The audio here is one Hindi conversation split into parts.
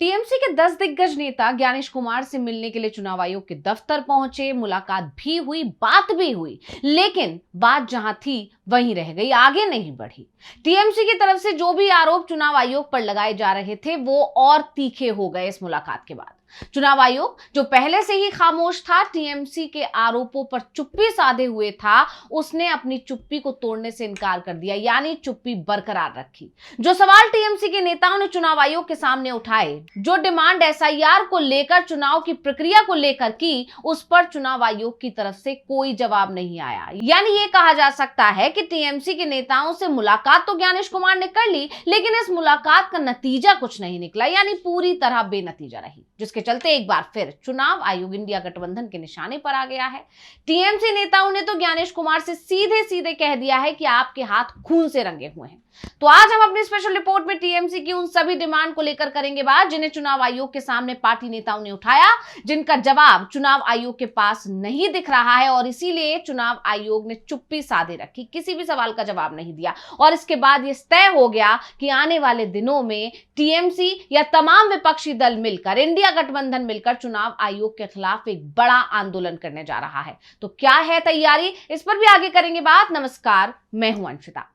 टीएमसी के 10 दिग्गज नेता ज्ञानेश कुमार से मिलने के लिए चुनाव आयोग के दफ्तर पहुंचे। मुलाकात भी हुई, बात भी हुई, लेकिन बात जहां थी वहीं रह गई, आगे नहीं बढ़ी। टीएमसी की तरफ से जो भी आरोप चुनाव आयोग पर लगाए जा रहे थे वो और तीखे हो गए इस मुलाकात के बाद। चुनाव आयोग जो पहले से ही खामोश था, टीएमसी के आरोपों पर चुप्पी साधे हुए था, उसने अपनी चुप्पी को तोड़ने से इनकार कर दिया, यानी चुप्पी बरकरार रखी। जो सवाल टीएमसी के नेताओं ने चुनाव आयोग के सामने उठाए, जो डिमांड एसआईआर को लेकर, चुनाव की प्रक्रिया को लेकर की, उस पर चुनाव आयोग की तरफ से कोई जवाब नहीं आया। यानी ये कहा जा सकता है कि टीएमसी के नेताओं से मुलाकात तो ज्ञानेश कुमार ने कर ली, लेकिन इस मुलाकात का नतीजा कुछ नहीं निकला, यानी पूरी तरह बेनतीजा रही, जिसके चलते एक बार फिर चुनाव आयोग इंडिया गठबंधन के निशाने पर आ गया है। टीएमसी नेताओं ने तो ज्ञानेश कुमार से सीधे सीधे कह दिया है कि आपके हाथ खून से रंगे हुए हैं। तो आज हम अपनी स्पेशल रिपोर्ट में टीएमसी की उन सभी डिमांड को लेकर करेंगे बात, जिन्हें चुनाव आयोग के सामने पार्टी नेताओं ने उठाया, जिनका जवाब चुनाव आयोग के पास नहीं दिख रहा है, और इसीलिए चुनाव आयोग ने चुप्पी साधे रखी, किसी भी सवाल का जवाब नहीं दिया। और इसके बाद यह तय हो गया कि आने वाले दिनों में टीएमसी या तमाम विपक्षी दल मिलकर, इंडिया गठबंधन मिलकर चुनाव आयोग के खिलाफ एक बड़ा आंदोलन करने जा रहा है। तो क्या है तैयारी, इस पर भी आगे करेंगे बात। नमस्कार, मैं हूं अंशिता।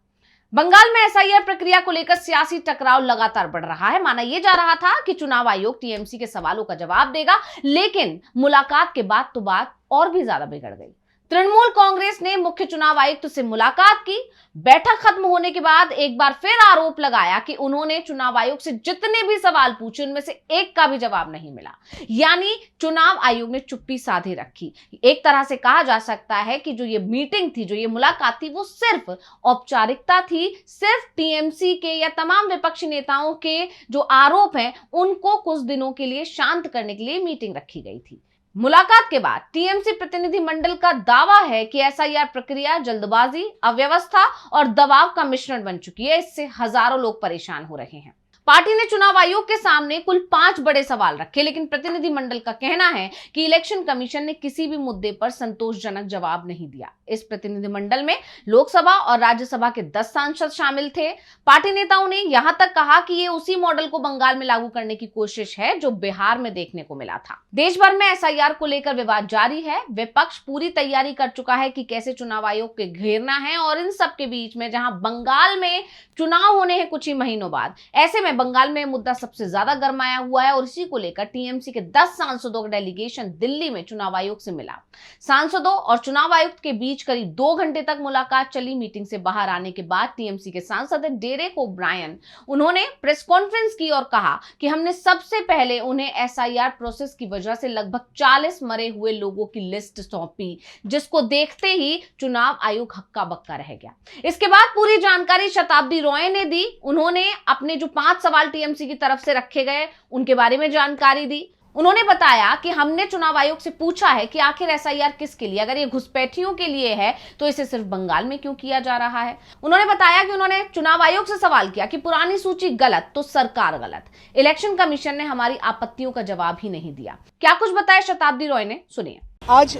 बंगाल में एसआईआर प्रक्रिया को लेकर सियासी टकराव लगातार बढ़ रहा है। माना यह जा रहा था कि चुनाव आयोग टीएमसी के सवालों का जवाब देगा, लेकिन मुलाकात के बाद तो बात और भी ज्यादा बिगड़ गई। तृणमूल कांग्रेस ने मुख्य चुनाव आयुक्त से मुलाकात की। बैठक खत्म होने के बाद एक बार फिर आरोप लगाया कि उन्होंने चुनाव आयोग से जितने भी सवाल पूछे उनमें से एक का भी जवाब नहीं मिला, यानी चुनाव आयोग ने चुप्पी साधे रखी। एक तरह से कहा जा सकता है कि जो ये मीटिंग थी, जो ये मुलाकात थी, वो सिर्फ औपचारिकता थी, सिर्फ टीएमसी के या तमाम विपक्षी नेताओं के जो आरोप हैं उनको कुछ दिनों के लिए शांत करने के लिए मीटिंग रखी गई थी। मुलाकात के बाद टीएमसी प्रतिनिधि मंडल का दावा है कि एसआईआर प्रक्रिया जल्दबाजी, अव्यवस्था और दबाव का मिश्रण बन चुकी है। इससे हजारों लोग परेशान हो रहे हैं। पार्टी ने चुनाव आयोग के सामने कुल 5 बड़े सवाल रखे, लेकिन प्रतिनिधि मंडल का कहना है कि इलेक्शन कमीशन ने किसी भी मुद्दे पर संतोषजनक जवाब नहीं दिया। इस प्रतिनिधि मंडल में लोकसभा और राज्यसभा के 10 सांसद शामिल थे। पार्टी नेताओं ने यहां तक कहा कि ये उसी मॉडल को बंगाल में लागू करने की कोशिश है जो बिहार में देखने को मिला था। देश भर में एसआईआर को लेकर विवाद जारी है। विपक्ष पूरी तैयारी कर चुका है कि कैसे चुनाव आयोग के घेरना है, और इन सब के बीच में जहां बंगाल में चुनाव होने हैं कुछ ही महीनों बाद, ऐसे में बंगाल में मुद्दा सबसे ज्यादा गरमाया हुआ है। और इसी को लेकर टीएमसी के 10 सांसदों का डेलीगेशन दिल्ली में चुनाव आयोग से मिला। सांसदों और चुनाव आयुक्त के बीच करीब 2 घंटे तक मुलाकात चली। मीटिंग से बाहर आने के बाद टीएमसी के सांसद डेरेक ओब्रायन, उन्होंने प्रेस कॉन्फ्रेंस की और कहा कि हमने सबसे पहले उन्हें एसआईआर प्रोसेस की वजह से लगभग 40 मरे हुए लोगों की लिस्ट सौंपी, जिसको देखते ही चुनाव आयोग हक्का बक्का रह गया। इसके बाद पूरी जानकारी शताब्दी रॉय ने दी। उन्होंने अपने जो 5 सवाल टीएमसी की तरफ से रखे गए उनके बारे में जानकारी दी। उन्होंने बताया कि हमने चुनाव आयोग से पूछा है कि आखिर एसआईआर किसके लिए, अगर ये घुसपैठियों के लिए है तो इसे सिर्फ बंगाल में क्यों किया जा रहा है। उन्होंने बताया कि उन्होंने चुनाव आयोग से सवाल किया कि पुरानी सूची गलत तो सरकार गलत। इलेक्शन कमीशन ने हमारी आपत्तियों का जवाब ही नहीं दिया। क्या कुछ बताया शताब्दी रॉय ने, सुनिए। आज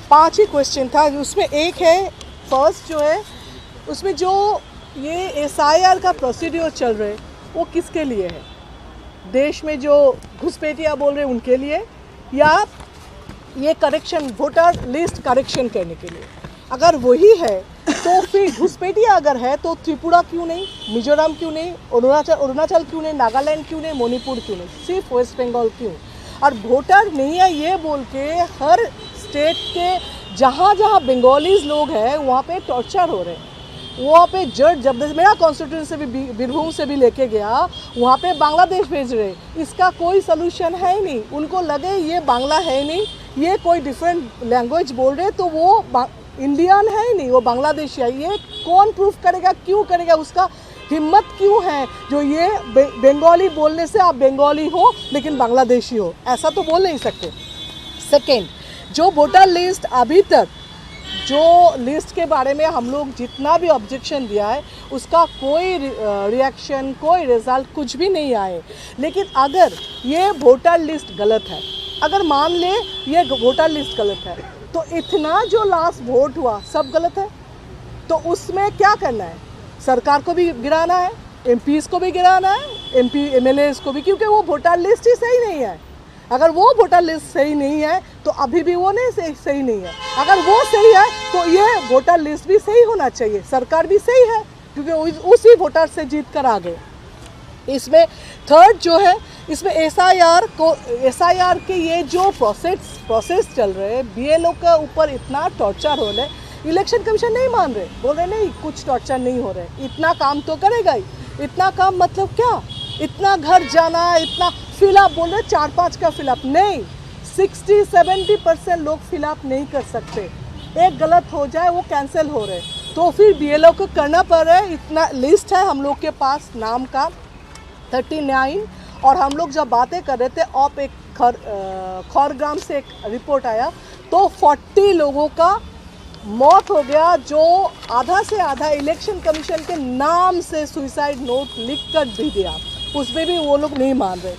5 ही क्वेश्चन था, उसमें एक है फर्स्ट जो है, उसमें जो ये एसआईआर का प्रोसीड्यूर चल रहे वो किसके लिए है? देश में जो घुसपैठिया बोल रहे उनके लिए, या ये करेक्शन, वोटर लिस्ट करेक्शन करने के लिए? अगर वही है तो फिर घुसपैठिया अगर है तो त्रिपुरा क्यों नहीं, मिजोरम क्यों नहीं, अरुणाचल क्यों नहीं, नागालैंड क्यों नहीं, मणिपुर क्यों नहीं, सिर्फ वेस्ट बंगाल क्यों? और वोटर नहीं है ये बोल के हर स्टेट के जहाँ जहाँ बंगालीज लोग हैं वहाँ पे टॉर्चर हो रहे हैं। वहाँ पे जज, जब मेरा कॉन्स्टिट्यूंसी से भी, बीरभूम से भी लेके गया, वहाँ पे बांग्लादेश भेज रहे। इसका कोई सलूशन है ही नहीं। उनको लगे ये बांग्ला है नहीं, ये कोई डिफरेंट लैंग्वेज बोल रहे तो वो इंडियन है ही नहीं, वो बांग्लादेशी है। ये कौन प्रूफ करेगा, क्यों करेगा? उसका हिम्मत क्यों है जो ये बंगाली बोलने से आप बंगाली हो लेकिन बांग्लादेशी हो, ऐसा तो बोल नहीं सकते। सेकेंड, जो वोटर लिस्ट अभी तक, जो लिस्ट के बारे में हम लोग जितना भी ऑब्जेक्शन दिया है उसका कोई रिएक्शन, कोई रिजल्ट कुछ भी नहीं आए। लेकिन अगर ये वोटर लिस्ट गलत है, अगर मान ले ये वोटर लिस्ट गलत है, तो इतना जो लास्ट वोट हुआ सब गलत है, तो उसमें क्या करना है? सरकार को भी गिराना है, एमपीज को भी गिराना है, MP MLAs को भी, क्योंकि वो वोटर लिस्ट ही सही नहीं है। अगर वो वोटर लिस्ट सही नहीं है तो अभी भी वो नहीं सही नहीं है। अगर वो सही है तो ये वोटर लिस्ट भी सही होना चाहिए, सरकार भी सही है, क्योंकि उसी वोटर से जीत कर आ गए। इसमें थर्ड जो है, इसमें SIR के ये जो प्रोसेस चल रहे हैं, BLO के ऊपर इतना टॉर्चर हो रहा है, इलेक्शन कमीशन नहीं मान रहे, बोल रहे नहीं कुछ टॉर्चर नहीं हो रहा है, इतना काम तो करेगा ही। इतना काम मतलब क्या, इतना घर जाना, इतना फिलअप बोल रहे 4-5 का फिलअप नहीं, 60-70% लोग फिलअप नहीं कर सकते। एक गलत हो जाए वो कैंसिल हो रहे, तो फिर BLO को करना पड़ रहा है। इतना लिस्ट है हम लोग के पास नाम का 39, और हम लोग जब बातें कर रहे थे आप एक खौरग्राम से एक रिपोर्ट आया तो 40 लोगों का मौत हो गया, जो आधा से आधा इलेक्शन कमीशन के नाम से सुसाइड नोट लिख कर भी दिया, उसमें भी वो लोग नहीं मान रहे।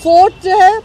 फोर्थ जो है,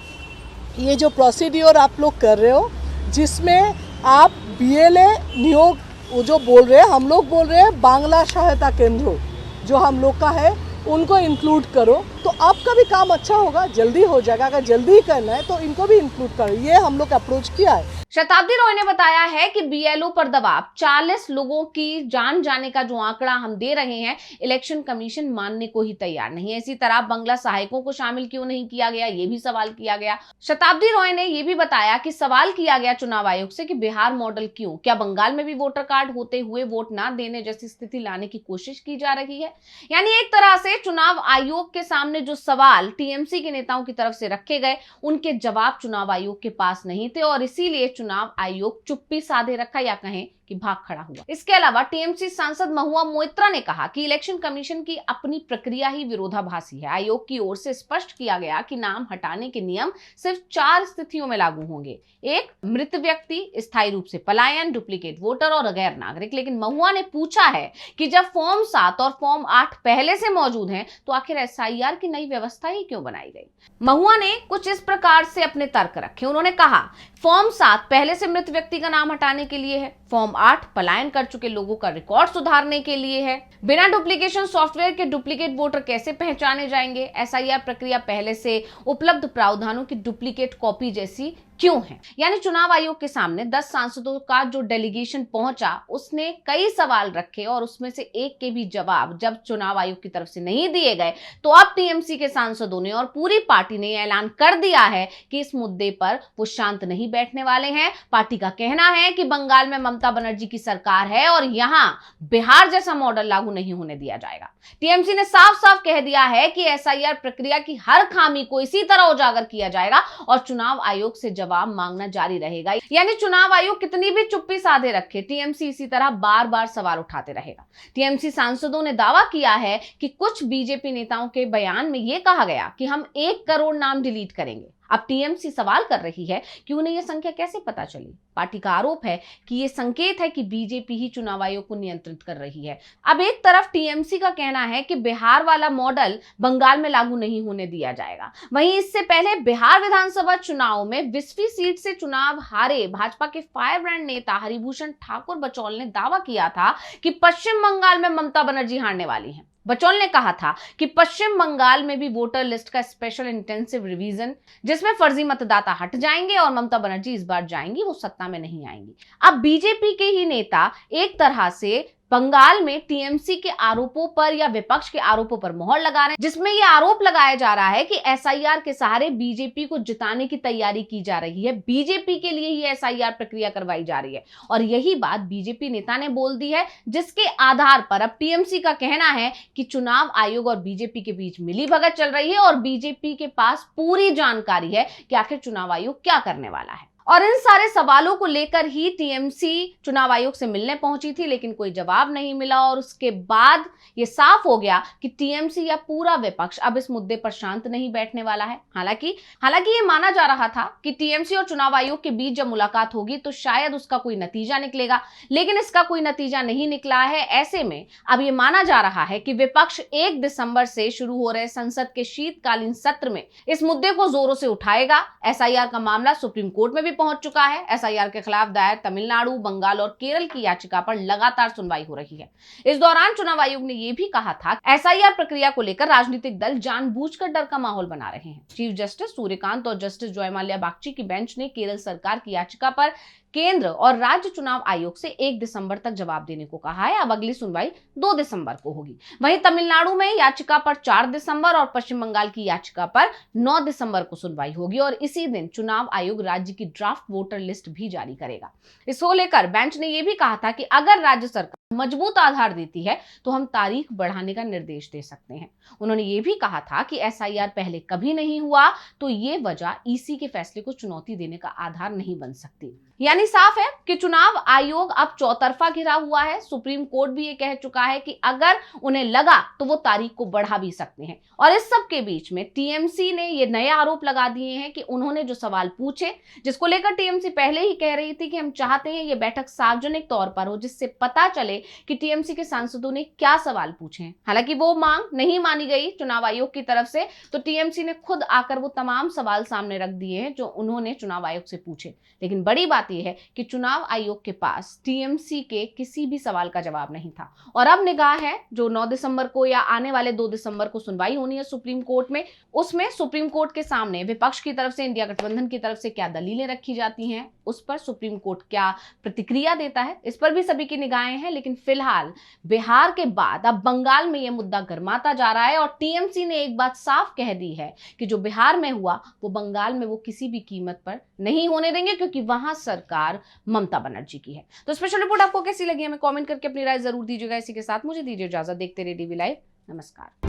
ये जो प्रोसीड्योर आप लोग कर रहे हो, जिसमें आप BLA नियोग वो जो बोल रहे हैं, हम लोग बोल रहे हैं बांग्ला सहायता केंद्र जो हम लोग का है उनको इंक्लूड करो, तो आपका भी काम अच्छा होगा, जल्दी हो जाएगा। अगर जल्दी करना है तो इनको भी इंक्लूड करो, ये हम लोग अप्रोच किया है। शताब्दी रॉय ने बताया है कि BLO पर दबाव, 40 लोगों की जान जाने का जो आंकड़ा हम दे रहे हैं, इलेक्शन कमीशन मानने को ही तैयार नहीं है। इसी तरह बंगला सहायकों को शामिल क्यों नहीं किया गया, ये भी सवाल किया गया। शताब्दी रॉय ने यह भी बताया कि सवाल किया गया चुनाव आयोग से कि बिहार मॉडल क्यों, क्या बंगाल में भी वोटर कार्ड होते हुए वोट ना देने जैसी स्थिति लाने की कोशिश की जा रही है। यानी एक तरह से चुनाव आयोग के सामने जो सवाल TMC के नेताओं की तरफ से रखे गए, उनके जवाब चुनाव आयोग के पास नहीं थे, और इसीलिए चुनाव आयोग चुप्पी साधे रखा, या कहें कि भाग खड़ा हुआ। इसके अलावा TMC सांसद महुआ मोइत्रा ने कहा कि इलेक्शन कमीशन की अपनी प्रक्रिया ही विरोधाभासी है। आयोग की ओर से स्पष्ट किया गया कि नाम हटाने के नियम सिर्फ 4 स्थितियों में लागू होंगे। 1, मृत व्यक्ति, स्थायी रूप से पलायन, डुप्लीकेट वोटर और गैर नागरिक। लेकिन महुआ ने पूछा है कि जब फॉर्म 7 और फॉर्म 8 पहले से मौजूद हैं, तो आखिर SIR की नई व्यवस्था ही क्यों बनाई गई। महुआ ने कुछ इस प्रकार से अपने तर्क रखे। उन्होंने कहा, फॉर्म 7 पहले से मृत व्यक्ति का नाम हटाने के लिए है, फॉर्म 8 पलायन कर चुके लोगों का रिकॉर्ड सुधारने के लिए है। बिना डुप्लीकेशन सॉफ्टवेयर के डुप्लीकेट वोटर कैसे पहचाने जाएंगे। SIR प्रक्रिया पहले से उपलब्ध प्रावधानों की डुप्लीकेट कॉपी जैसी क्यों है। यानी चुनाव आयोग के सामने 10 सांसदों का जो डेलीगेशन पहुंचा, उसने कई सवाल रखे, और उसमें से एक के भी जवाब जब चुनाव आयोग की तरफ से नहीं दिए गए, तो अब TMC के सांसदों ने और पूरी पार्टी ने ऐलान कर दिया है कि इस मुद्दे पर वो शांत नहीं बैठने वाले हैं। पार्टी का कहना है कि बंगाल में ममता बनर्जी की सरकार है और यहां बिहार जैसा मॉडल लागू नहीं होने दिया जाएगा। TMC ने साफ साफ कह दिया है कि SIR प्रक्रिया की हर खामी को इसी तरह उजागर किया जाएगा और चुनाव आयोग से जवाब मांगना जारी रहेगा। यानी चुनाव आयोग कितनी भी चुप्पी साधे रखे, TMC इसी तरह बार बार सवाल उठाते रहेगा। TMC सांसदों ने दावा किया है कि कुछ BJP नेताओं के बयान में यह कहा गया कि हम 1 करोड़ नाम डिलीट करेंगे। अब TMC सवाल कर रही है कि उन्हें यह संख्या कैसे पता चली। पार्टी का आरोप है कि यह संकेत है कि BJP ही चुनाव आयोग को नियंत्रित कर रही है। अब एक तरफ TMC का कहना है कि बिहार वाला मॉडल बंगाल में लागू नहीं होने दिया जाएगा, वहीं इससे पहले बिहार विधानसभा चुनाव में 20वीं सीट से चुनाव हारे भाजपा के फायर ब्रांड नेता हरिभूषण ठाकुर बचौल ने दावा किया था कि पश्चिम बंगाल में ममता बनर्जी हारने वाली है। बचौल ने कहा था कि पश्चिम बंगाल में भी वोटर लिस्ट का स्पेशल इंटेंसिव रिवीजन, जिसमें फर्जी मतदाता हट जाएंगे और ममता बनर्जी इस बार जाएंगी, वो सत्ता में नहीं आएंगी। अब BJP के ही नेता एक तरह से बंगाल में TMC के आरोपों पर या विपक्ष के आरोपों पर मोहर लगा रहे हैं, जिसमें यह आरोप लगाया जा रहा है कि SIR के सहारे BJP को जिताने की तैयारी की जा रही है, BJP के लिए ही SIR प्रक्रिया करवाई जा रही है। और यही बात BJP नेता ने बोल दी है, जिसके आधार पर अब TMC का कहना है कि चुनाव आयोग और BJP के बीच मिलीभगत चल रही है और BJP के पास पूरी जानकारी है कि आखिर चुनाव आयोग क्या करने वाला है। और इन सारे सवालों को लेकर ही TMC चुनाव आयोग से मिलने पहुंची थी, लेकिन कोई जवाब नहीं मिला, और उसके बाद ये साफ हो गया कि TMC या पूरा विपक्ष अब इस मुद्दे पर शांत नहीं बैठने वाला है। हालांकि ये माना जा रहा था कि TMC और चुनाव आयोग के बीच जब मुलाकात होगी तो शायद उसका कोई नतीजा निकलेगा, लेकिन इसका कोई नतीजा नहीं निकला है। ऐसे में अब ये माना जा रहा है कि विपक्ष 1 दिसंबर से शुरू हो रहे संसद के शीतकालीन सत्र में इस मुद्दे को जोरों से उठाएगा। SIR का मामला सुप्रीम कोर्ट में भी पहुंच चुका है। एसआईआर के खिलाफ दायर तमिलनाडु, बंगाल और केरल की याचिका पर लगातार सुनवाई हो रही है। इस दौरान चुनाव आयोग ने यह भी कहा था एसआईआर प्रक्रिया को लेकर राजनीतिक दल जानबूझकर डर का माहौल बना रहे हैं। चीफ जस्टिस सूर्यकांत और जस्टिस जयमाल्या बागची की बेंच ने केरल सरकार की याचिका पर केंद्र और राज्य चुनाव आयोग से 1 दिसंबर तक जवाब देने को कहा है। अब अगली सुनवाई 2 दिसंबर को होगी। वहीं तमिलनाडु में याचिका पर 4 दिसंबर और पश्चिम बंगाल की याचिका पर 9 दिसंबर को सुनवाई होगी और इसी दिन चुनाव आयोग राज्य की ड्राफ्ट वोटर लिस्ट भी जारी करेगा। इसको लेकर बेंच ने यह भी कहा था कि अगर राज्य सरकार मजबूत आधार देती है तो हम तारीख बढ़ाने का निर्देश दे सकते हैं। उन्होंने ये भी कहा था कि एसआईआर पहले कभी नहीं हुआ तो ये वजह ईसी के फैसले को चुनौती देने का आधार नहीं बन सकती। यानी साफ है कि चुनाव आयोग अब चौतरफा घिरा हुआ है। सुप्रीम कोर्ट भी ये कह चुका है कि अगर उन्हें लगा तो वो तारीख को बढ़ा भी सकते हैं। और इस सब के बीच में टीएमसी ने ये नए आरोप लगा दिए हैं कि उन्होंने जो सवाल पूछे, जिसको लेकर टीएमसी पहले ही कह रही थी कि हम चाहते हैं ये बैठक सार्वजनिक तौर पर हो, जिससे पता चले कि टीएमसी के सांसदों ने क्या सवाल पूछे हैं। हालांकि वो मांग नहीं मानी गई चुनाव आयोग की तरफ से, तो टीएमसी ने खुद आकर वो तमाम सवाल सामने रख दिए हैं जो उन्होंने चुनाव आयोग से पूछे। लेकिन बड़ी बात यह है कि चुनाव आयोग के पास टीएमसी के किसी भी सवाल का जवाब नहीं था। और अब निगाह है जो 9 दिसंबर को या आने वाले 2 दिसंबर को सुनवाई होनी है सुप्रीम कोर्ट में, उसमें सुप्रीम कोर्ट के सामने विपक्ष की तरफ से, इंडिया गठबंधन की तरफ से क्या दलीलें रखी जाती हैं, उस पर सुप्रीम कोर्ट क्या प्रतिक्रिया देता है, इस पर भी सभी की निगाहें हैं। लेकिन फिलहाल बिहार के बाद अब बंगाल में यह मुद्दा गर्माता जा रहा है और टीएमसी ने एक बात साफ कह दी है कि जो बिहार में हुआ वो बंगाल में वो किसी भी कीमत पर नहीं होने देंगे, क्योंकि वहां सरकार ममता बनर्जी की है। तो स्पेशल रिपोर्ट आपको कैसी लगी हमें कमेंट करके अपनी राय जरूर दीजिएगा। इसी के साथ मुझे दीजिए इजाजत। देखते रहिए डीवी लाइव। नमस्कार।